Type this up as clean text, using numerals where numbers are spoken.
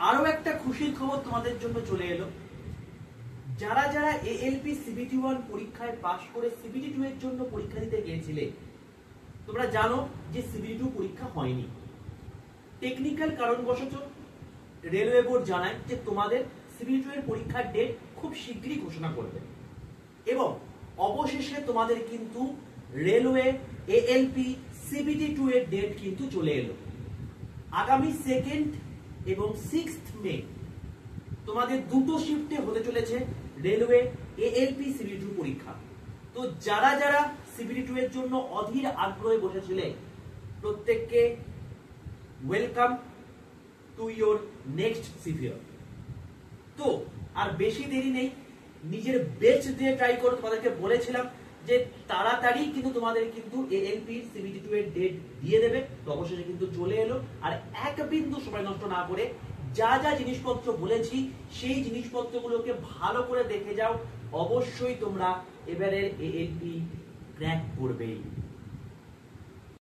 আরো একটা খুশির খবর তোমাদের জন্য চলে এলো। যারা যারা এএলপি সিবিটি 1 পরীক্ষায় পাশ করে সিবিটি 2 এর জন্য পরীক্ষা দিতে গিয়েছিলে, তোমরা জানো যে সিবিটি 2 পরীক্ষা হয়নি। টেকনিক্যাল কারণবশত রেলওয়ে বোর্ড জানায় যে তোমাদের সিবিটি 2 এর পরীক্ষার ডেট খুব শীঘ্রই ঘোষণা করবে এবং অবশেষে তোমাদের কিন্তু রেলওয়ে এএলপি সিবিটি 2 এর ডেট কিন্তু চলে এলো। আগামী 2 এবং 6 মে তোমাদের দুটো শিফটে হতে চলেছে রেলওয়ে এএলপি সিবিটি 2 পরীক্ষা। তো যারা যারা সিবিটি 2 এর জন্য অধীর আগ্রহে বসেছিলে, প্রত্যেককে welcome to your next severe. তো আর বেশি দেরি নেই, নিজের বেস্ট দিয়ে ট্রাই করো। তোমাদেরকে বলেছিলাম যে তাড়াতাড়ি কিন্তু তোমাদের কিন্তু এএলপি সিবিটি 2 এর ডেট দিয়ে দেবে। তো অবশেষে কিন্তু চলে এলো। আর এক বিন্দু সময় নষ্ট না করে যা যা জিনিসপত্র বলেছি সেই জিনিসপত্রগুলোকে ভালো করে দেখে যাও। অবশ্যই তোমরা এবারের এএলপি ক্র্যাক করবেই।